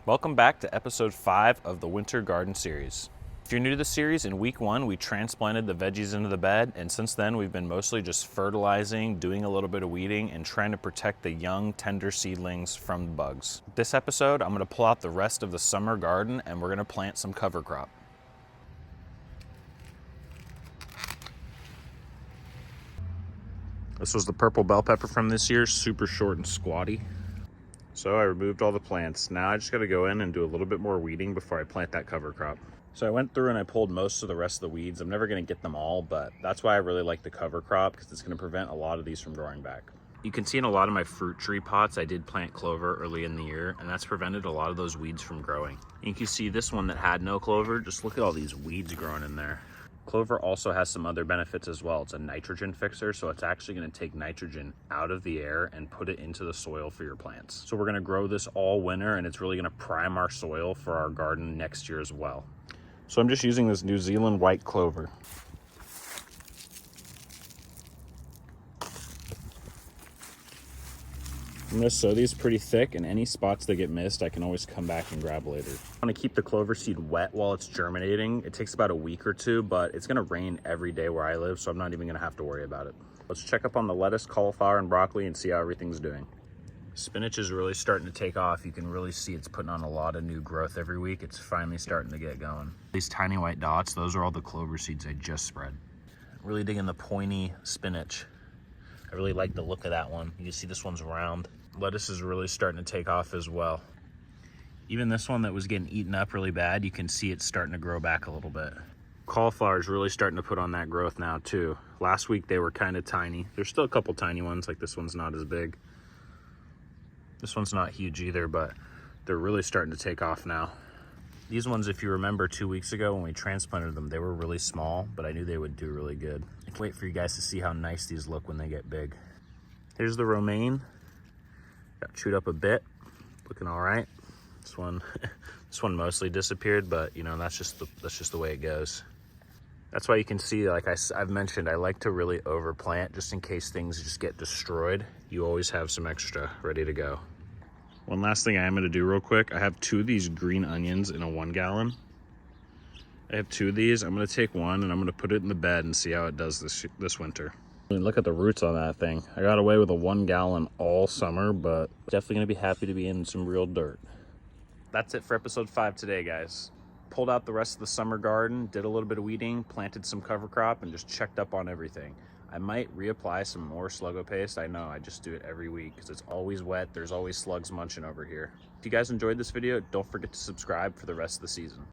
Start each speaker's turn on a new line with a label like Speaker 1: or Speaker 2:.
Speaker 1: Welcome back to episode 5 of the Winter Garden series. If you're new to the series, in week 1 we transplanted the veggies into the bed, and since then we've been mostly just fertilizing, doing a little bit of weeding, and trying to protect the young, tender seedlings from the bugs. This episode I'm going to pull out the rest of the summer garden and we're going to plant some cover crop. This was the purple bell pepper from this year, super short and squatty. So I removed all the plants. Now I just got to go in and do a little bit more weeding before I plant that cover crop. So I went through and I pulled most of the rest of the weeds. I'm never going to get them all, but that's why I really like the cover crop, because it's going to prevent a lot of these from growing back. You can see in a lot of my fruit tree pots, I did plant clover early in the year, and that's prevented a lot of those weeds from growing. And you can see this one that had no clover, just look at all these weeds growing in there. Clover also has some other benefits as well. It's a nitrogen fixer, so it's actually going to take nitrogen out of the air and put it into the soil for your plants. So we're going to grow this all winter, and it's really going to prime our soil for our garden next year as well. So I'm just using this New Zealand white clover. I'm going to sow these pretty thick, and any spots that get missed I can always come back and grab later. I want to keep the clover seed wet while it's germinating. It takes about a week or two, but it's going to rain every day where I live, so I'm not even going to have to worry about it. Let's check up on the lettuce, cauliflower, and broccoli and see how everything's doing. Spinach is really starting to take off. You can really see it's putting on a lot of new growth every week. It's finally starting to get going. These tiny white dots, those are all the clover seeds I just spread. Really digging the pointy spinach. I really like the look of that one. You can see this one's round. Lettuce is really starting to take off as well. Even this one that was getting eaten up really bad, you can see it's starting to grow back a little bit. Cauliflower is really starting to put on that growth now too. Last week they were kind of tiny. There's still a couple tiny ones, like this one's not as big. This one's not huge either, but they're really starting to take off now. These ones, if you remember 2 weeks ago when we transplanted them, they were really small, but I knew they would do really good. I can't wait for you guys to see how nice these look when they get big. Here's the romaine. Got chewed up a bit, looking all right. This one, this one mostly disappeared, but you know, that's just the way it goes. That's why you can see, like I've mentioned, I like to really overplant just in case things just get destroyed. You always have some extra ready to go. One last thing I am going to do real quick. I have 2 of these green onions in a 1 gallon. I have 2 of these. I'm going to take one and I'm going to put it in the bed and see how it does this winter. I mean, look at the roots on that thing. I got away with a 1 gallon all summer, but definitely going to be happy to be in some real dirt. That's it for episode 5 today, guys. Pulled out the rest of the summer garden, did a little bit of weeding, planted some cover crop, and just checked up on everything. I might reapply some more Sluggo paste. I know, I just do it every week because it's always wet. There's always slugs munching over here. If you guys enjoyed this video, don't forget to subscribe for the rest of the season.